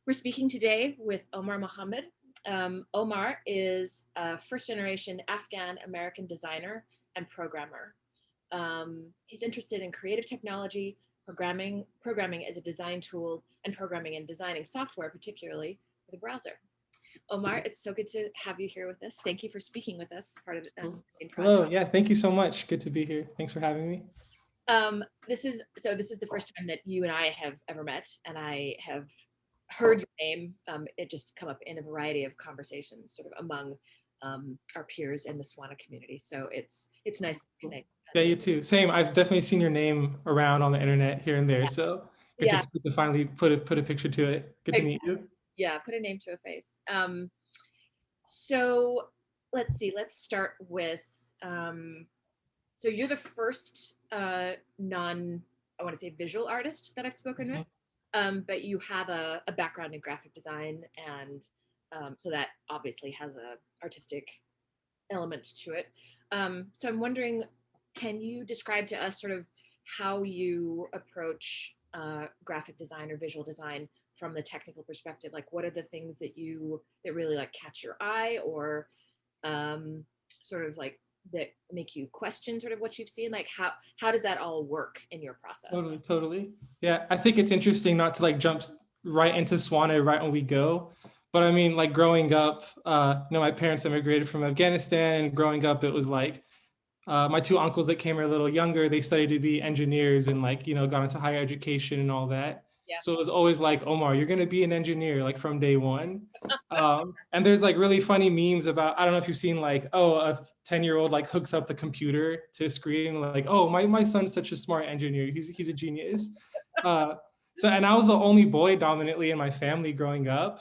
We're speaking today with Omar Mohammad. Omar is a first-generation Afghan-American designer and programmer. He's interested in creative technology, programming as a design tool, and programming and designing software, particularly for the browser. Omar, it's so good to have you here with us. Thank you for speaking with us, part of the project. Hello, yeah, thank you so much. Good to be here. Thanks for having me. This is the first time that you and I have ever met, and I have heard your name. It just come up in a variety of conversations, sort of among our peers in the SWANA community. So it's nice to connect. Yeah, you too. Same. I've definitely seen your name around on the internet here and there. So good to finally put a picture to it. Good to meet you. Yeah, put a name to a face. So let's see. Let's start with. So you're the first I want to say visual artist that I've spoken with, but you have a background in graphic design, and so that obviously has a artistic element to it. So I'm wondering, can you describe to us sort of how you approach graphic design or visual design from the technical perspective? Like, what are the things that really like catch your eye, or sort of like that make you question sort of what you've seen? Like, how does that all work in your process? Totally. Yeah, I think it's interesting not to like jump right into SWANA right when we go. But I mean, like growing up, my parents immigrated from Afghanistan, and growing up, it was like my two uncles that came here a little younger, they studied to be engineers and like, got into higher education and all that. Yeah. So it was always like, Omar, you're going to be an engineer, like from day one. And there's like really funny memes about, I don't know if you've seen like, a 10-year-old like hooks up the computer to a screen, like, oh, my son's such a smart engineer. He's a genius. And I was the only boy dominantly in my family growing up.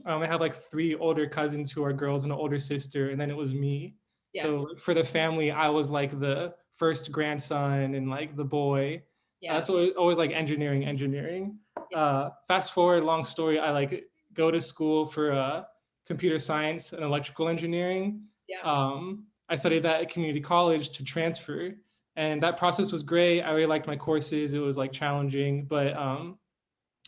I have like 3 older cousins who are girls and an older sister, and then it was me. Yeah. So for the family, I was like the first grandson and like the boy. Yeah. So it was always like engineering. Yeah. Fast forward, long story, I like go to school for computer science and electrical engineering. Yeah. I studied that at community college to transfer, and that process was great. I really liked my courses. It was like challenging, but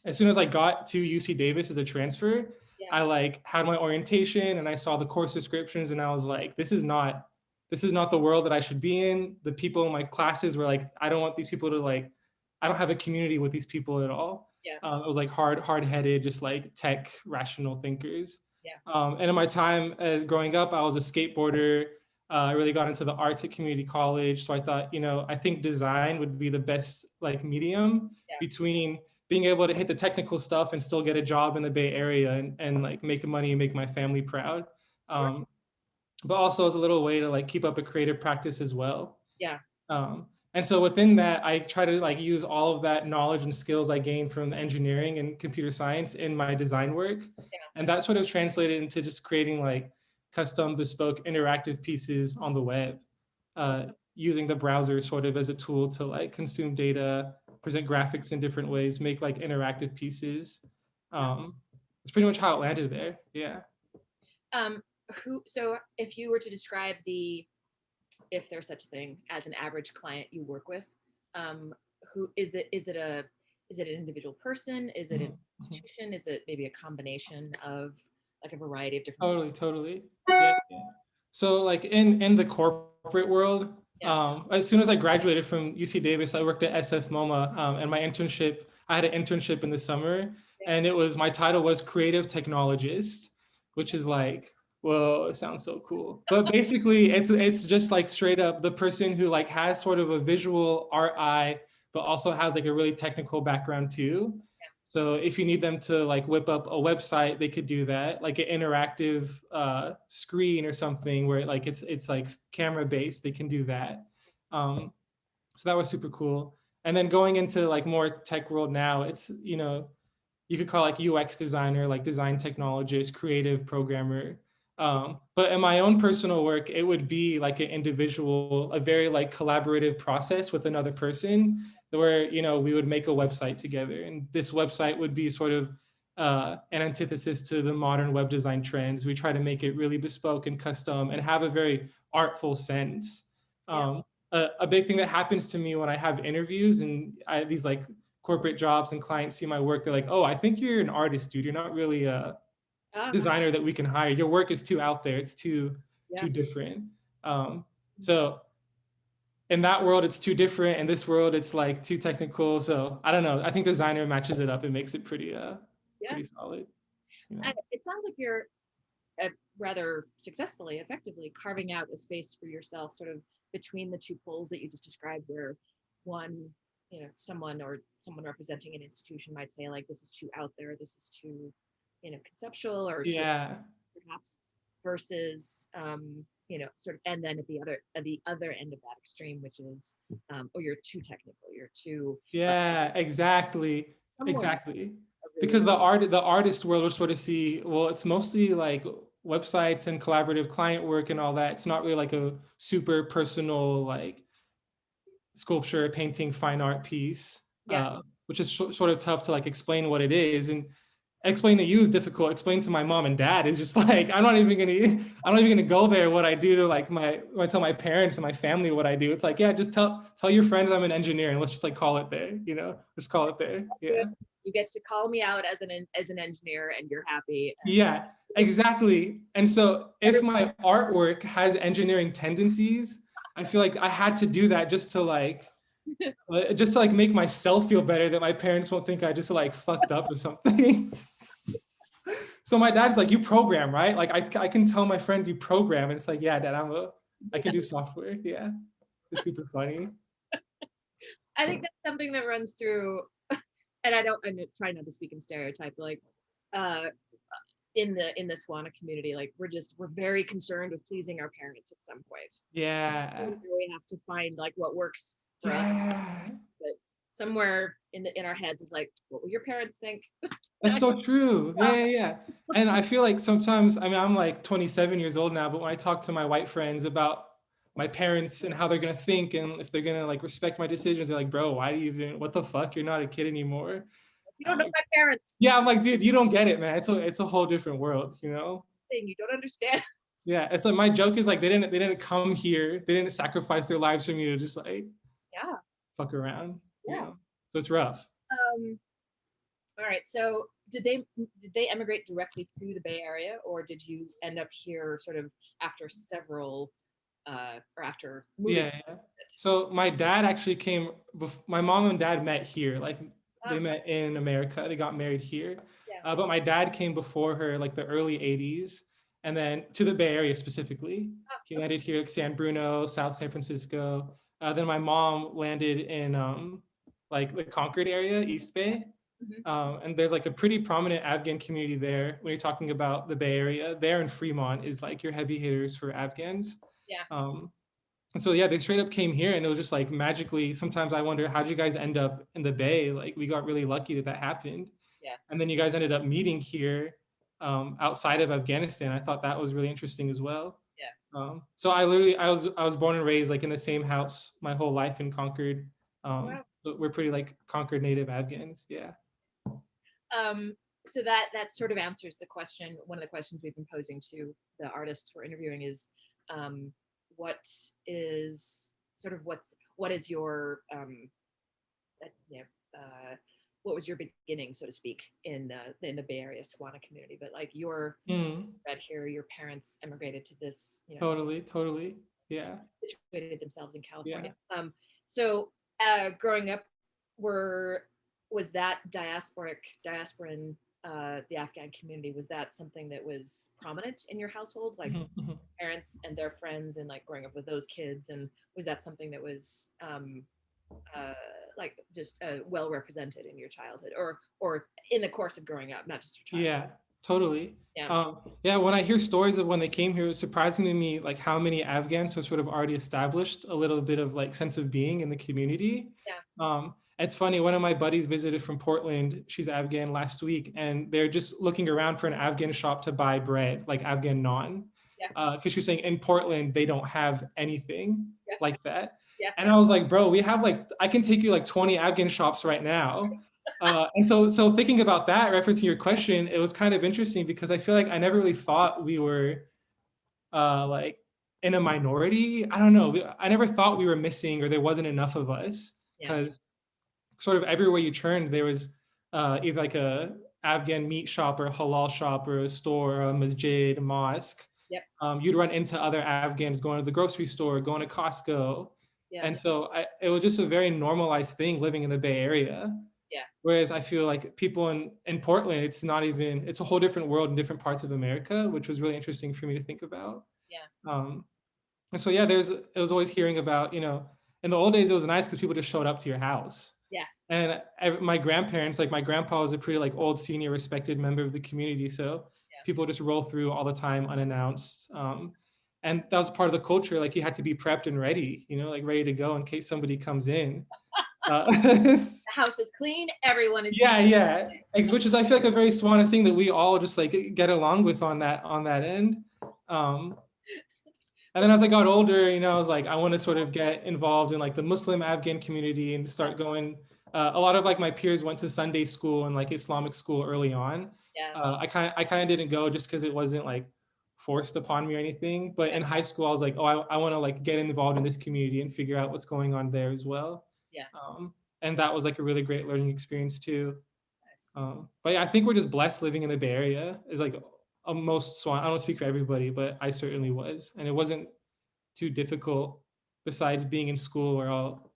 as soon as I got to UC Davis as a transfer, I like had my orientation and I saw the course descriptions and I was like, this is not the world that I should be in. The people in my classes were like, I don't want these people to like, I don't have a community with these people at all. Yeah. It was like hard-headed, just like tech rational thinkers. Yeah. And in my time as growing up, I was a skateboarder. I really got into the arts at community college. So I thought, I think design would be the best like medium between being able to hit the technical stuff and still get a job in the Bay Area and like make money and make my family proud. Sure. But also as a little way to like keep up a creative practice as well. Yeah. And so within that, I try to like use all of that knowledge and skills I gained from engineering and computer science in my design work. Yeah. And that sort of translated into just creating like custom bespoke interactive pieces on the web, using the browser sort of as a tool to like consume data, present graphics in different ways, make like interactive pieces. It's pretty much how it landed there. Yeah. So if you were to describe if there's such a thing as an average client you work with, who is it? Is it an individual person? Is it an institution? Is it maybe a combination of like a variety of different? Totally. Yeah. So like in the corporate world, as soon as I graduated from UC Davis, I worked at SF MoMA, and I had an internship in the summer, and my title was creative technologist, which is like, whoa, it sounds so cool. But basically it's just like straight up the person who like has sort of a visual art eye, but also has like a really technical background too. Yeah. So if you need them to like whip up a website, they could do that, like an interactive screen or something where like it's like camera based, they can do that. So that was super cool. And then going into like more tech world now, it's, you could call like UX designer, like design technologist, creative programmer. But in my own personal work, it would be like a very like collaborative process with another person where, we would make a website together. And this website would be sort of an antithesis to the modern web design trends. We try to make it really bespoke and custom and have a very artful sense. A big thing that happens to me when I have interviews and these like corporate jobs and clients see my work, they're like, oh, I think you're an artist, dude. You're not really a designer that we can hire. Your work is too out there. It's too different. So in that world, it's too different. In this world, it's like too technical. So I don't know. I think designer matches it up and makes it pretty pretty solid. You know? And it sounds like you're rather successfully, effectively carving out a space for yourself, sort of between the two poles that you just described, where one, you know, someone representing an institution might say like, this is too out there, this is too, you know, conceptual or too, perhaps, versus you know, sort of, and then at the other end of that extreme, which is oh, you're too technical, you're too exactly because the artist world will sort of see, well, it's mostly like websites and collaborative client work and all that. It's not really like a super personal like sculpture, painting, fine art piece, which is sort of tough to like explain what it is. And explain to you is difficult. Explain to my mom and dad is just like, I'm not even gonna go there. What I do to like when I tell my parents and my family what I do, it's like, yeah, just tell your friends I'm an engineer and let's just like call it there, you know, just call it there. Yeah. You get to call me out as an engineer and you're happy. Yeah, exactly. And so if my artwork has engineering tendencies, I feel like I had to do that just to like make myself feel better, that my parents won't think I just like fucked up or something. So my dad's like, you program, right? Like I can tell my friends you program, and it's like, yeah, dad, I can do software. Yeah, it's super funny. I think that's something that runs through, and I'm trying not to speak in stereotype, like in the SWANA community, like we're very concerned with pleasing our parents at some point. Yeah, we have to find like what works for us. But somewhere in our heads is like, what will your parents think? That's so true. Yeah. And I feel like sometimes, I mean, I'm like 27 years old now, but when I talk to my white friends about my parents and how they're gonna think and if they're gonna like respect my decisions, they're like, bro, why do you even, what the fuck? You're not a kid anymore. You don't know my parents. Yeah, I'm like, dude, you don't get it, man. It's a whole different world, you know? You don't understand. Yeah, it's like my joke is like they didn't come here, they didn't sacrifice their lives for me to just like fuck around. You know? So it's rough. All right. So did they emigrate directly to the Bay Area, or did you end up here sort of after several or after moving? Yeah. So my dad actually came. My mom and dad met here. Like they met in America. They got married here. But my dad came before her, like the early '80s, and then to the Bay Area specifically. He landed here, like San Bruno, South San Francisco. Then my mom landed in like the Concord area, East Bay. And there's like a pretty prominent Afghan community there. When you're talking about the Bay Area, there in Fremont is like your heavy hitters for Afghans. And so yeah, they straight up came here, and it was just like magically. Sometimes I wonder, how did you guys end up in the Bay? Like we got really lucky that happened. And then you guys ended up meeting here outside of Afghanistan. I thought that was really interesting as well. So I was born and raised like in the same house my whole life in Concord. So we're pretty like Concord native Afghans. Yeah. So that sort of answers the question. One of the questions we've been posing to the artists we're interviewing is, what is your what was your beginning, so to speak, in the Bay Area SWANA community? But like your read here, your parents immigrated to this, you know, totally, yeah, situated themselves in California. So growing up, was that diasporan the Afghan community, was that something that was prominent in your household, like parents and their friends, and like growing up with those kids? And was that something that was like just well represented in your childhood, or in the course of growing up, not just your childhood? Yeah, totally. When I hear stories of when they came here, it was surprising to me like how many Afghans have sort of already established a little bit of like sense of being in the community. It's funny, one of my buddies visited from Portland, she's Afghan, last week, and they're just looking around for an Afghan shop to buy bread, like Afghan naan. Because she was saying in Portland, they don't have anything like that. And I was like, bro, we have like, I can take you like 20 Afghan shops right now. And so thinking about that, referencing your question, it was kind of interesting because I feel like I never really thought we were like in a minority. I don't know. I never thought we were missing or there wasn't enough of us, because sort of everywhere you turned, there was either like a Afghan meat shop or halal shop or a store, or a masjid, a mosque. Yep. You'd run into other Afghans going to the grocery store, going to Costco. Yeah. And so it was just a very normalized thing living in the Bay Area. Yeah. Whereas I feel like people in Portland, it's not even, it's a whole different world in different parts of America, which was really interesting for me to think about. Yeah. And so, yeah, it was always hearing about, you know, in the old days, it was nice because people just showed up to your house. Yeah. And my grandparents, like my grandpa was a pretty like old senior respected member of the community. So people just roll through all the time unannounced. And that was part of the culture. Like you had to be prepped and ready, you know, like ready to go in case somebody comes in. The house is clean. Everyone is yeah, yeah. Which is I feel like a very Swana thing that we all just like get along with on that end. And then as I got older, you know, I was like, I want to sort of get involved in like the Muslim Afghan community and start going. A lot of like my peers went to Sunday school and like Islamic school early on. Yeah. I kind of didn't go just because it wasn't like forced upon me or anything. But in high school, I was like, oh, I want to like get involved in this community and figure out what's going on there as well. Yeah. And that was like a really great learning experience too. Nice. But yeah, I think we're just blessed living in the Bay Area. Is like most Swan. I don't speak for everybody, but I certainly was, and it wasn't too difficult. Besides being in school, where all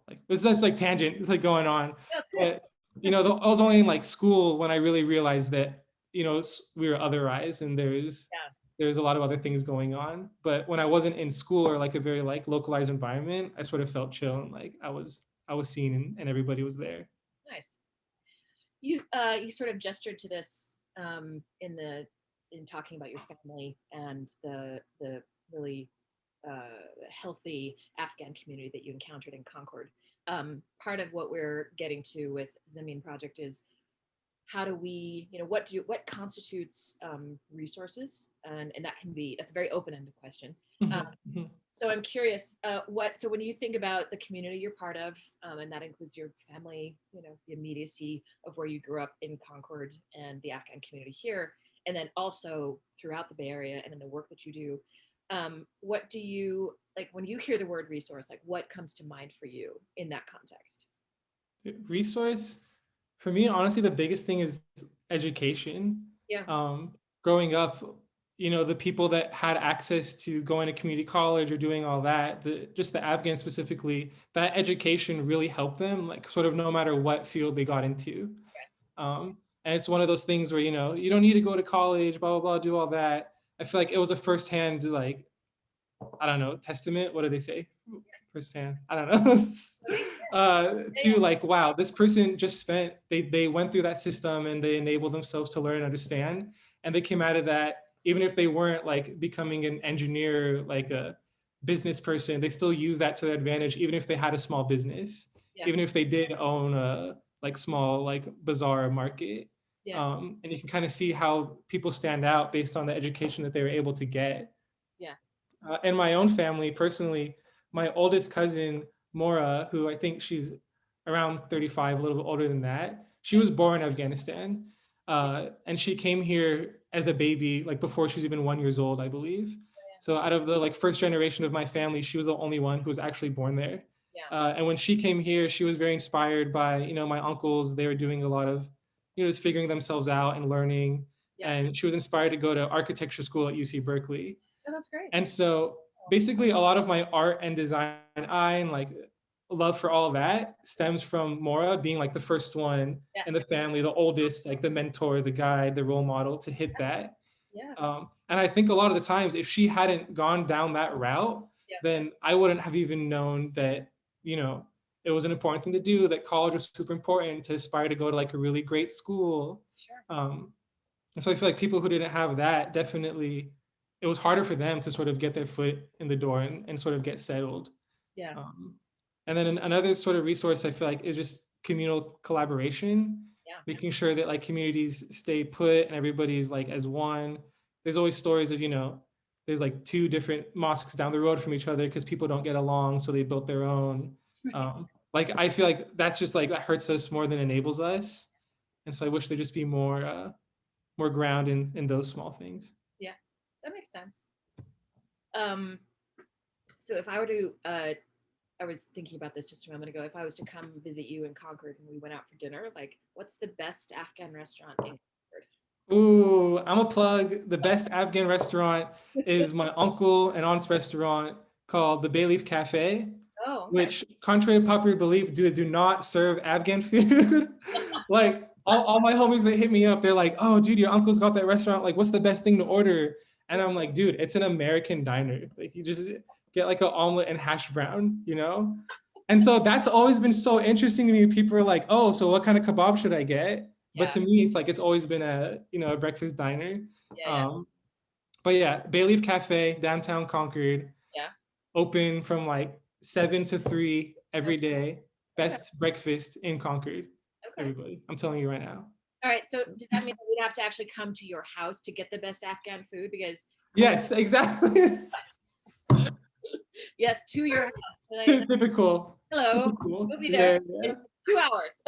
like this is just like tangent. It's like going on, but you know, I was only in like school when I really realized that you know we were otherized, and there's a lot of other things going on. But when I wasn't in school or like a very like localized environment, I sort of felt chill and like I was seen and everybody was there. Nice. You sort of gestured to this in talking about your family and the really healthy Afghan community that you encountered in Concord. Part of what we're getting to with Zamin project is how do we, you know, what constitutes resources, and that's a very open-ended question. So I'm curious, so when you think about the community you're part of, and that includes your family, you know, the immediacy of where you grew up in Concord and the Afghan community here, and then also throughout the Bay Area and in the work that you do, what do you, like when you hear the word resource, like what comes to mind for you in that context? Resource, for me, honestly, the biggest thing is education. Yeah. Growing up, you know, the people that had access to going to community college or doing all that, just the Afghans specifically, that education really helped them, like sort of no matter what field they got into. And it's one of those things where, you know, you don't need to go to college, blah, blah, blah, do all that. I feel like it was a firsthand, like, I don't know, testament. What do they say? Firsthand. I don't know. To like, wow, this person just they went through that system and they enabled themselves to learn and understand. And they came out of that, even if they weren't like becoming an engineer, like a business person, they still use that to their advantage, even if they had a small business, even if they did own a like small, like bazaar market. And you can kind of see how people stand out based on the education that they were able to get. In my own family, personally, my oldest cousin, Mora, who I think she's around 35, a little bit older than that, she was born in Afghanistan. And she came here as a baby, like before she was even 1 year old, I believe. So out of the like first generation of my family, she was the only one who was actually born there. And when she came here, she was very inspired by, you know, my uncles. They were doing a lot of, you know, just figuring themselves out and learning. And she was inspired to go to architecture school at UC Berkeley. Oh, that's great. And so basically a lot of my art and design eye and like love for all of that stems from Mora being like the first one in the family, the oldest, like the mentor, the guide, the role model to hit that. And I think a lot of the times if she hadn't gone down that route, then I wouldn't have even known that, you know, it was an important thing to do, that college was super important, to aspire to go to like a really great school. And so I feel like people who didn't have that, definitely it was harder for them to sort of get their foot in the door and sort of get settled. And then another sort of resource I feel like is just communal collaboration, making sure that like communities stay put and everybody's like as one. There's always stories of, you know, there's like two different mosques down the road from each other because people don't get along, so they built their own. Like I feel like that's just like that hurts us more than enables us. And so I wish there'd just be more ground in those small things. Yeah, that makes sense. So if I were to I was thinking about this just a moment ago. If I was to come visit you in Concord and we went out for dinner, like, what's the best Afghan restaurant in Concord? Ooh, I'm a plug. The best Afghan restaurant is my uncle and aunt's restaurant called the Bay Leaf Cafe, Oh, okay. which, contrary to popular belief, do not serve Afghan food. Like all my homies that hit me up, they're like, "Oh, dude, your uncle's got that restaurant. Like, what's the best thing to order?" And I'm like, "Dude, it's an American diner. Like, you just get like an omelet and hash brown, you know?" And so that's always been so interesting to me. People are like, "Oh, so what kind of kebab should I get?" But Yeah. to me, it's like it's always been a, a breakfast diner. Yeah. But yeah, Bay Leaf Cafe, downtown Concord, Yeah. open from like 7 to 3 every Okay. day. Best breakfast in Concord. Okay. Everybody, I'm telling you right now. All right. So does that mean that we'd have to actually come to your house to get the best Afghan food? Because Yes, exactly. yes, to your house. Typical. Hello. Typical. We'll be there Yeah. in 2 hours.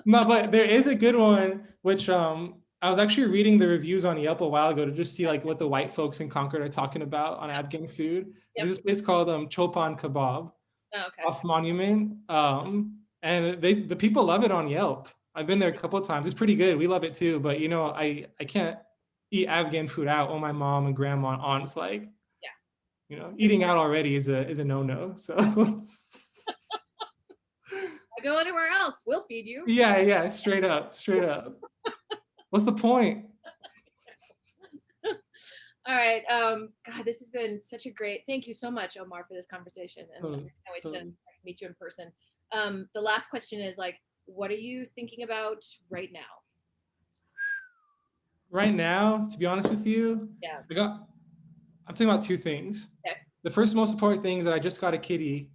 No, but there is a good one, which I was actually reading the reviews on Yelp a while ago to just see like what the white folks in Concord are talking about on Afghan food. Yep. There's this place called Chopan Kebab Oh, okay. off Monument, and the people love it on Yelp. I've been there a couple of times. It's pretty good. We love it too. But I can't eat Afghan food out. Oh, my mom and grandma and aunts like, yeah, eating out already is a no-no. So I go anywhere else, we'll feed you. yeah, straight up. What's the point? All right. God, this has been such a great. Thank you so much, Omar, for this conversation, and I can't wait to meet you in person. The last question is like, what are you thinking about right now? Right now, to be honest with you, Yeah. I'm thinking about two things. Okay. The first most important thing is that I just got a kitty,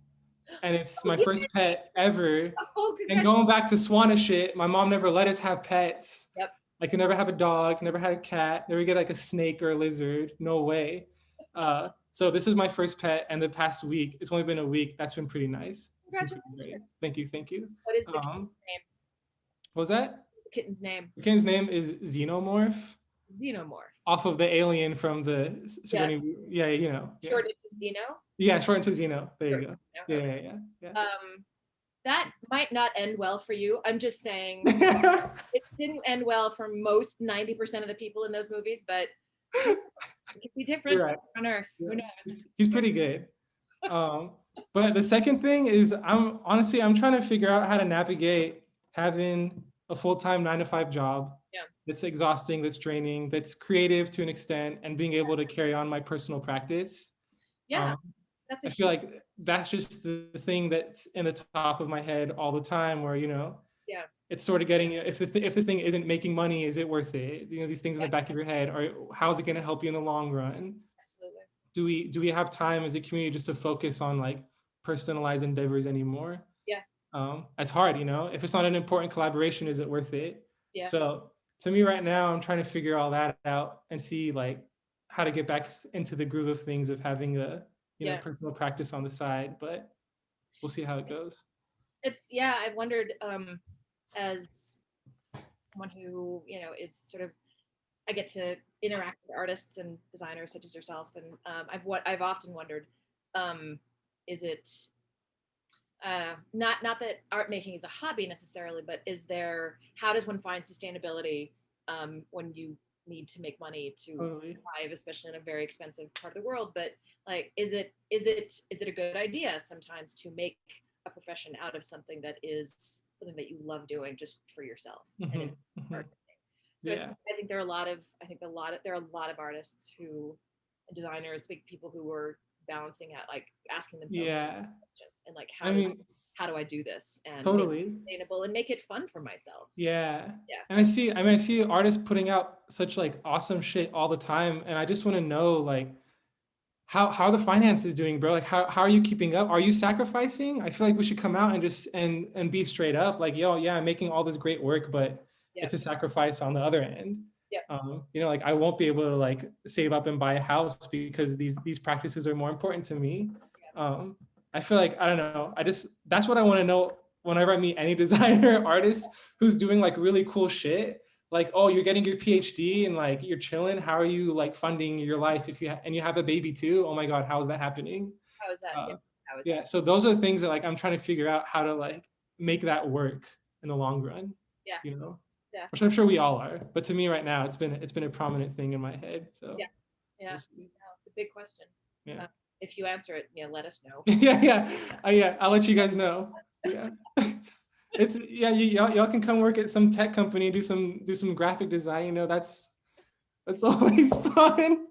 and it's my first pet ever. Oh, and going back to Swana shit, my mom never let us have pets. Yep. I could never have a dog, never had a cat, never get like a snake or a lizard. No way. So this is my first pet, and the past week, it's only been a week. That's been pretty nice. Congratulations. Thank you. What is the kitten's name? What was that? What's the kitten's name? The kitten's name is Xenomorph. Xenomorph. Off of the alien from the Yes. Yeah, you know. Yeah. Shortened to Xeno? Yeah, shortened to Xeno. There you go. Okay. Yeah. That might not end well for you. I'm just saying it didn't end well for most 90% of the people in those movies, but it could be different on Earth. Who knows? He's pretty good. But the second thing is I'm trying to figure out how to navigate having a full-time 9-to-5 job. Yeah. That's exhausting, that's draining, that's creative to an extent, and being able to carry on my personal practice. Yeah. I feel like that's just the thing that's in the top of my head all the time where, it's sort of getting, if this thing isn't making money, is it worth it? These things in the back of your head, or how's it going to help you in the long run? Absolutely. Do we have time as a community just to focus on like personalized endeavors anymore? Yeah. It's hard, if it's not an important collaboration, is it worth it? Yeah. So to me right now, I'm trying to figure all that out and see like how to get back into the groove of things, of having a personal practice on the side, but we'll see how it goes. I've wondered, as someone who, is sort of, I get to interact with artists and designers such as yourself. And I've often wondered, is it, not that art making is a hobby necessarily, but how does one find sustainability when you need to make money to survive, especially in a very expensive part of the world? But like, is it a good idea sometimes to make a profession out of something that is something that you love doing just for yourself? And so I think there are a lot of artists and designers, big people who were balancing out, like asking themselves and like, how do I do this and make it sustainable and make it fun for myself? Yeah. And I see artists putting out such like awesome shit all the time, and I just want to know like how are the finances doing, bro? Like how are you keeping up? Are you sacrificing? I feel like we should come out and just and be straight up like, yo, yeah, I'm making all this great work, but it's a sacrifice on the other end. Like I won't be able to like save up and buy a house because these practices are more important to me. I feel like, I don't know, that's what I want to know whenever I meet any designer artist who's doing like really cool shit. Like, oh, you're getting your PhD and like you're chilling. How are you like funding your life you have a baby too? Oh my God, how is that happening? How is that? How is Yeah, that? so those are the things that like I'm trying to figure out how to like make that work in the long run. Yeah. You know, Yeah. which I'm sure we all are. But to me right now, it's been a prominent thing in my head. So Yeah. Yeah. we'll see. No, it's a big question. Yeah. If you answer it, let us know. Yeah, I'll let you guys know. Yeah. It's y'all can come work at some tech company, do some graphic design, that's always fun.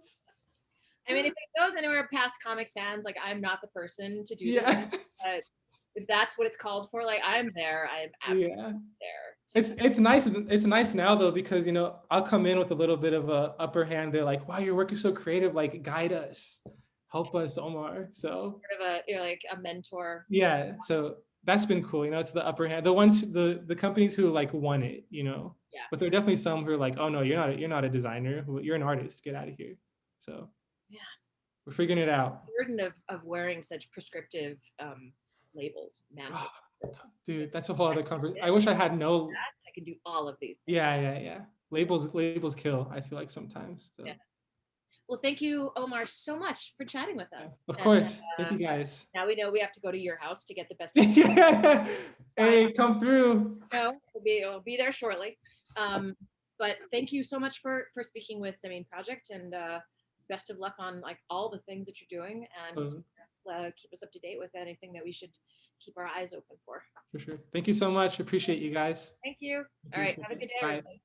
I mean, if it goes anywhere past Comic Sans, like I'm not the person to do this, Yeah. but if that's what it's called for, like I'm there. I'm absolutely there. It's nice now though, because I'll come in with a little bit of a upper hand. They're like, wow, your work is so creative, like guide us, help us, Omar. So You're like a mentor. Yeah, so that's been cool. It's the upper hand. The ones, the companies who like want it, Yeah. But there are definitely some who are like, oh no, you're not a designer. You're an artist. Get out of here. So yeah, we're figuring it out. The burden of wearing such prescriptive labels, mantles. Dude, that's a whole other conversation. I wish I had no. I can do all of these things. Yeah. Labels kill, I feel like sometimes. So. Yeah. Well, thank you, Omar, so much for chatting with us. Of course. Thank you guys. Now we know we have to go to your house to get the best. Hey, come through. No, we'll be there shortly. But thank you so much for speaking with Zamin Project, and best of luck on like all the things that you're doing, and keep us up to date with anything that we should keep our eyes open for. For sure. Thank you so much. Appreciate you guys. Thank you. All right. Have a good day, everybody.